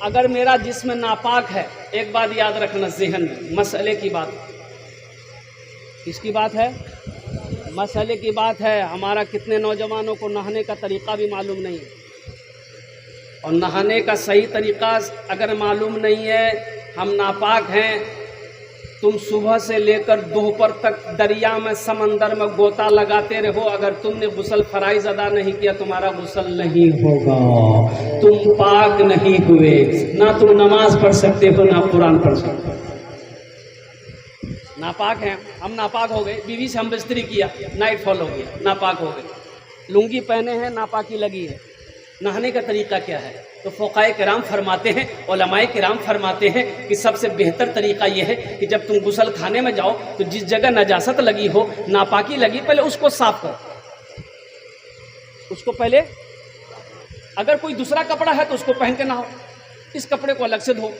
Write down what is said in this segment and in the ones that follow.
अगर मेरा जिस्म नापाक है, एक बात याद रखना ज़हन में, मसले की बात, किसकी बात है? मसले की बात है। हमारा कितने नौजवानों को नहाने का तरीक़ा भी मालूम नहीं है, और नहाने का सही तरीक़ा अगर मालूम नहीं है, हम नापाक हैं। तुम सुबह से लेकर दोपहर तक दरिया में, समंदर में गोता लगाते रहो, अगर तुमने गुस्ल फराइज अदा नहीं किया, तुम्हारा गुस्ल नहीं होगा, तुम पाक नहीं हुए। ना तुम नमाज पढ़ सकते हो, ना कुरान पढ़ सकते हो। नापाक हैं हम, नापाक हो गए। बीवी से हम बिस्तरी किया, नाइट फॉल हो गया, नापाक हो गए। लुंगी पहने हैं, नापाकी लगी है। नहाने का तरीक़ा क्या है? तो फ़ुक़हाए किराम फरमाते हैं, उलमाए किराम फरमाते हैं कि सबसे बेहतर तरीक़ा यह है कि जब तुम गुस्ल खाने में जाओ तो जिस जगह नजासत लगी हो, नापाकी लगी, पहले उसको साफ़ करो। उसको पहले, अगर कोई दूसरा कपड़ा है तो उसको पहन के नहाओ, इस कपड़े को अलग से धो।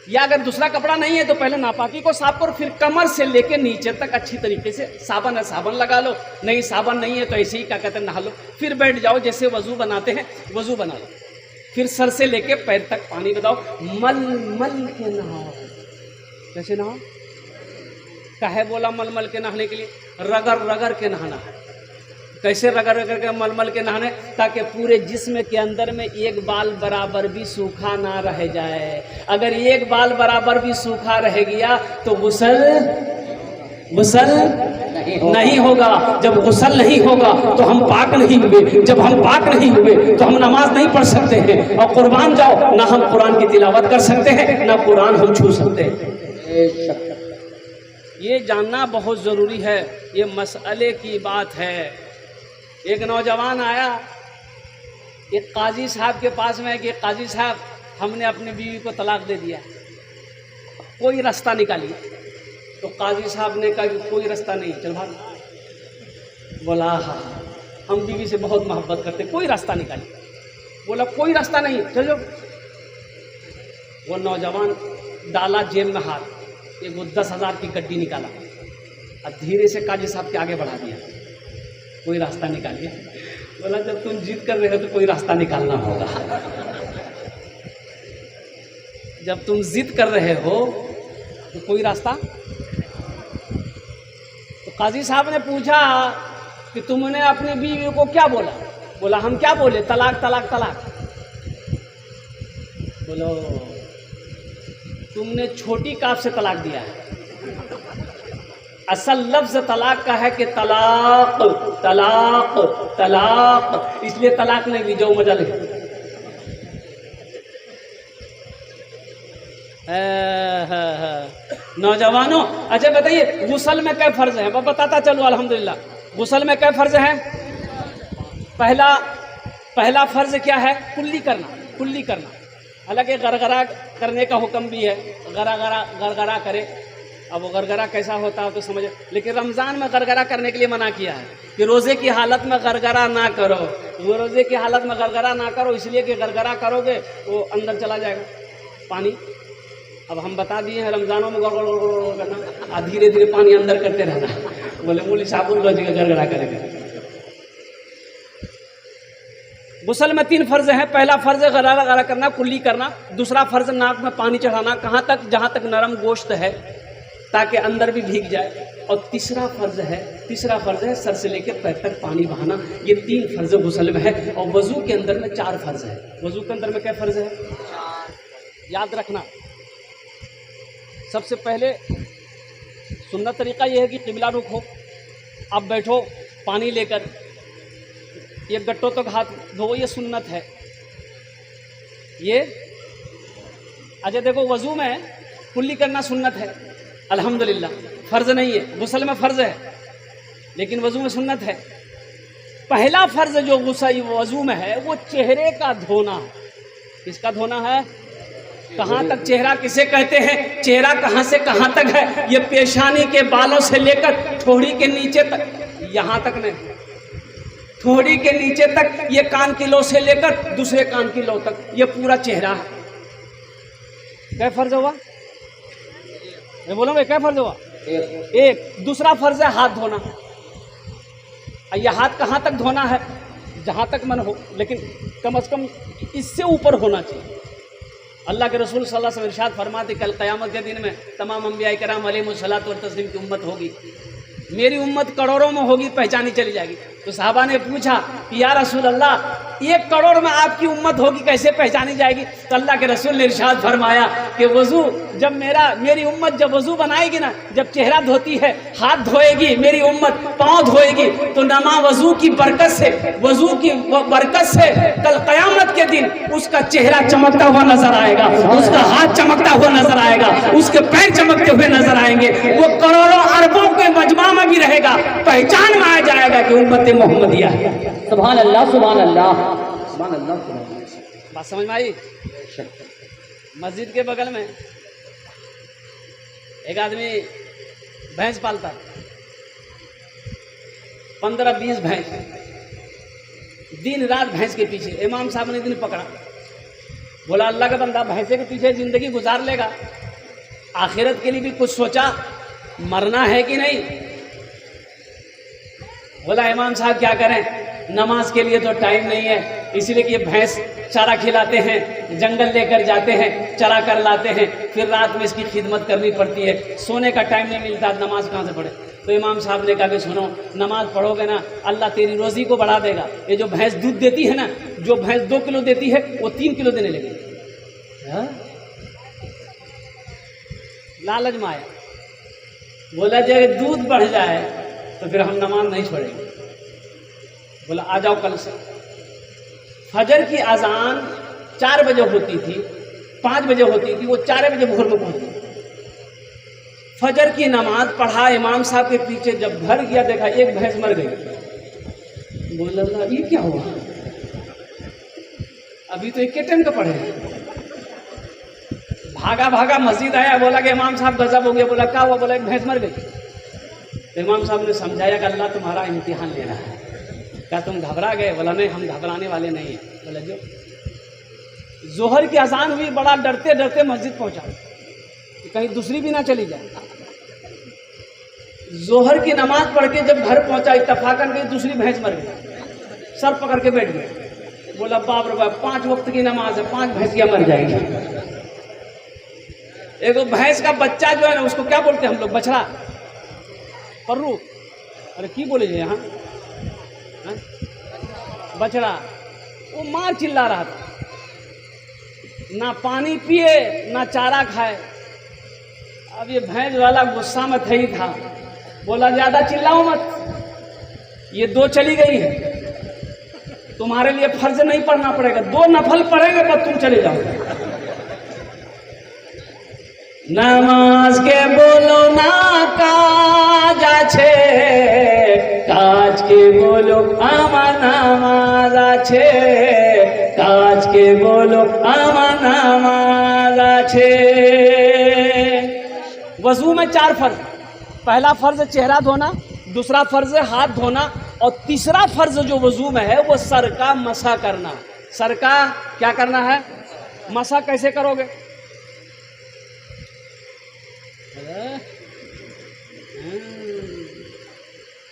या अगर दूसरा कपड़ा नहीं है तो पहले नापाकी को साफ करो, फिर कमर से लेकर नीचे तक अच्छी तरीके से, साबन है साबन लगा लो, नहीं साबन नहीं है तो ऐसे ही क्या कहते हैं नहा लो। फिर बैठ जाओ, जैसे वज़ू बनाते हैं वज़ू बना लो। फिर सर से लेके पैर तक पानी बताओ, मल मल के नहाओ। कैसे नहाओ? काहे बोला मल मल के नहाने के लिए? रगड़ रगड़ के नहाना है। कैसे रगड़ रगड़ के मल मल के नहाने? ताकि पूरे जिस्म के अंदर में एक बाल बराबर भी सूखा ना रह जाए। अगर एक बाल बराबर भी सूखा रह गया तो गुस्ल नहीं होगा। जब गुस्ल नहीं होगा तो हम पाक नहीं हुए। जब हम पाक नहीं हुए तो हम नमाज नहीं पढ़ सकते हैं। और कुर्बान जाओ, ना हम कुरान की तिलावत कर सकते हैं, ना कुरान हम छू सकते हैं। ये जानना बहुत ज़रूरी है, ये मसले की बात है। एक नौजवान आया एक काजी साहब के पास में कि काजी साहब, हमने अपनी बीवी को तलाक दे दिया, कोई रास्ता निकालिए। तो काजी साहब ने कहा कि कोई रास्ता नहीं, चल भाग। बोला हाँ, हम बीवी से बहुत मोहब्बत करते, कोई रास्ता निकालिए। बोला कोई रास्ता नहीं, चलो। वो नौजवान डाला जेब में हाथ, एक 10,000 की गड्डी निकाला और धीरे से काजी साहब के आगे बढ़ा दिया, कोई रास्ता निकालिए। बोला जब तुम जिद कर रहे हो तो कोई रास्ता निकालना होगा। जब तुम जिद कर रहे हो तो कोई रास्ता। तो काजी साहब ने पूछा कि तुमने अपनी बीवी को क्या बोला? बोला हम क्या बोले? तलाक तलाक तलाक। बोलो तुमने छोटी काफ से तलाक दिया है। असल लफ्ज़ तलाक का है कि तलाक तलाक तलाक, इसलिए तलाक नहीं दी, जाओ मजा ले। नौजवानों, अच्छा बताइए गुस्ल में क्या फ़र्ज़ है? मैं बताता चलूँ। अल्हम्दुलिल्लाह, गुस्ल में क्या फ़र्ज़ है? पहला फ़र्ज़ क्या है? कुल्ली करना, कुल्ली करना। हालांकि गरगरा करने का हुक्म भी है, गरगरा करे। अब वो गरगरा कैसा होता है तो समझे, लेकिन रमज़ान में गरगरा करने के लिए मना किया है कि रोज़े की हालत में गरगरा ना करो। वो रोज़े की हालत में गरगरा ना करो, इसलिए कि गरगरा करोगे वो अंदर चला जाएगा पानी। अब हम बता दिए हैं रमज़ानों में गड़गड़ करना, धीरे धीरे पानी अंदर करते रहना। बोले मूली साबुन लो जी, गरगरा करेंगे। गुस्ल में 3 फ़र्ज़ हैं। पहला फ़र्ज़ है गरगरा करना, कुल्ली करना। दूसरा फ़र्ज़ नाक में पानी चढ़ाना, कहाँ तक? जहाँ तक नरम गोश्त है, ताकि अंदर भी भीग जाए। और तीसरा फ़र्ज़ है सर से लेकर पैर तक पानी बहाना। ये 3 फ़र्ज़ गुस्ल में है। और वज़ू के अंदर में 4 फ़र्ज़ है। वज़ू के अंदर में क्या फ़र्ज़ है? याद रखना। सबसे पहले सुन्नत तरीक़ा यह है कि क़िबला रुख हो, अब बैठो पानी लेकर, ये गट्टों तक हाथ धो, ये सुन्नत है। ये अच्छा देखो, वज़ू में कुल्ली करना सुन्नत है, अल्हम्दुलिल्लाह, फ़र्ज़ नहीं है। गुस्ल में फ़र्ज़ है लेकिन वज़ू में सुन्नत है। पहला फ़र्ज़ जो वज़ू में है वो चेहरे का धोना है। किसका धोना है? कहाँ तक चेहरा किसे कहते हैं? चेहरा कहाँ से कहाँ तक है? ये पेशानी के बालों से लेकर ठोड़ी के नीचे तक, यहाँ तक नहीं, ठोड़ी के नीचे तक, ये कान की लो से लेकर दूसरे कान की लो तक, ये पूरा चेहरा है। क्या फ़र्ज़ हुआ? मैं बोलूँगा क्या फ़र्ज़ हुआ? एक। दूसरा फ़र्ज़ है हाथ धोना। ये हाथ कहाँ तक धोना है? जहाँ तक मन हो, लेकिन कम से कम इससे ऊपर होना चाहिए। अल्लाह के रसूल सल्लल्लाहु अलैहि वसल्लम इरशाद फरमाते कल क़यामत के दिन में तमाम अंबिया किराम अलैहिमुस्सलातु व तस्लीम की उम्मत होगी, मेरी उम्मत करोड़ों में होगी, पहचानी चली जाएगी। तो साहबा ने पूछा कि या रसूल अल्लाह 1 करोड़ में आपकी उम्मत होगी, कैसे पहचानी जाएगी? तो अल्लाह के रसूल ने इरशाद फरमाया कि वज़ू जब मेरी उम्मत जब वज़ू बनाएगी ना, जब चेहरा धोती है, हाथ धोएगी मेरी उम्मत, पाँव धोएगी, तो नमा वज़ू की बरकत से, वज़ू की बरकत से कल क़यामत के दिन उसका चेहरा चमकता हुआ नजर आएगा, उसका हाथ चमकता हुआ नजर आएगा, उसके पैर चमकते हुए नजर आएंगे। वो करोड़ों अरबों के मजमा में भी रहेगा, पहचान में आ जाएगा कि उम्मत मोहम्मदिया है। सुभान अल्लाह, सुभान अल्लाह, सुभान अल्लाह, सुभान अल्लाह। बात समझ में आई? मस्जिद के बगल में एक आदमी भैंस पालता, 15-20 भैंस, दिन रात भैंस के पीछे। इमाम साहब ने दिन पकड़ा, बोला अल्लाह का बंदा भैंसे के पीछे जिंदगी गुजार लेगा, आखिरत के लिए भी कुछ सोचा, मरना है कि नहीं? बोला इमाम साहब क्या करें, नमाज के लिए तो टाइम नहीं है, इसीलिए कि ये भैंस चारा खिलाते हैं, जंगल लेकर जाते हैं, चरा कर लाते हैं, फिर रात में इसकी खिदमत करनी पड़ती है, सोने का टाइम नहीं मिलता, नमाज कहाँ से पढ़े? तो इमाम साहब ने कहा कि सुनो, नमाज पढ़ोगे ना अल्लाह तेरी रोज़ी को बढ़ा देगा। ये जो भैंस दूध देती है ना, जो भैंस 2 किलो देती है वो 3 किलो देने लगी। लालच में आया, बोला जब दूध बढ़ जाए तो फिर हम नमाज नहीं छोड़ेंगे। बोला आ जाओ कल से। फजर की अजान 4 बजे होती थी, 5 बजे होती थी, वो 4 बजे भोर में पहुंची। फजर की नमाज पढ़ा इमाम साहब के पीछे, जब घर गया देखा एक भैंस मर गई। बोला ये क्या हुआ, अभी तो 1 टाइम का पढ़े। भागा भागा मस्जिद आया, बोला कि इमाम साहब गजब हो गया। बोला क्या हुआ? बोला एक भैंस मर गई। तो इमाम साहब ने समझाया कि अल्लाह तुम्हारा इम्तिहान ले रहा है। क्या तुम घबरा गए? बोला नहीं, हम घबराने वाले नहीं हैं। बोला जो जोहर की अजान हुई, बड़ा डरते डरते मस्जिद पहुंचा कि कहीं दूसरी भी ना चली जाए। जोहर की नमाज पढ़ के जब घर पहुंचा, इत्तफाकन गई दूसरी भैंस मर गई, सर पकड़ के बैठ गए। बोला बाप रे बाप, 5 वक्त की नमाज है, 5 भैंसियां मर जाएगी। एक भैंस का बच्चा जो है ना, उसको क्या बोलते हैं हम लोग? बछड़ा, पर्रू, अरे की बोले यहाँ बछड़ा। वो मार चिल्ला रहा था, ना पानी पिए ना चारा खाए। अब ये भैंस वाला गुस्सा में ही था, बोला ज्यादा चिल्लाओ मत, ये 2 चली गई है, तुम्हारे लिए फर्ज नहीं पढ़ना पड़ेगा, 2 नफल पढ़ेंगे बस तुम चले जाओ। नमाज के बोलो ना काज আছে, काज के बोलो आमा नामाज আছে, काज के बोलो आमा नामाज আছে। वजू में 4 फर्ज, पहला फर्ज चेहरा धोना, दूसरा फर्ज हाथ धोना, और तीसरा फर्ज जो वजू में है वो सर का मसा करना। सर का क्या करना है? मसा कैसे करोगे?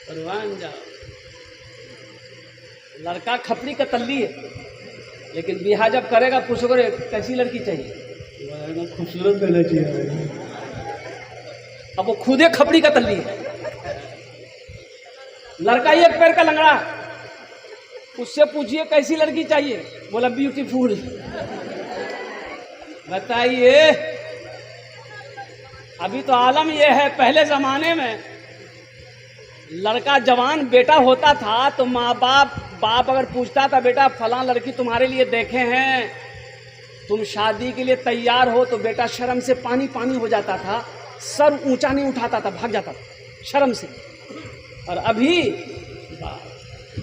परवान जाओ, लड़का खपड़ी का तल्ली है, लेकिन बिहा जब करेगा पूछो कैसी लड़की चाहिए, खूबसूरत रहना चाहिए। अब वो खुदे खपड़ी का तल्ली है। लड़का 1 पैर का लंगड़ा, उससे पूछिए कैसी लड़की चाहिए, बोला ब्यूटीफुल। बताइए, अभी तो आलम यह है, पहले ज़माने में लड़का जवान बेटा होता था तो माँ बाप अगर पूछता था बेटा फलां लड़की तुम्हारे लिए देखे हैं, तुम शादी के लिए तैयार हो, तो बेटा शर्म से पानी पानी हो जाता था, सर ऊंचा नहीं उठाता था, भाग जाता था शर्म से। और अभी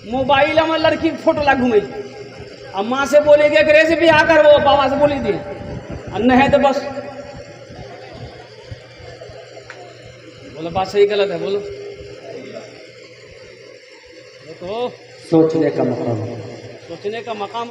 मोबाइल में लड़की फोटो ला घूमे, अब माँ से बोलेगे कि रेसिपी आकर, वो बाबा से बोली दिए, और नहीं तो बस बोलो बात सही गलत है, बोलो तो सोचने का मकाम। सोचने का मकाम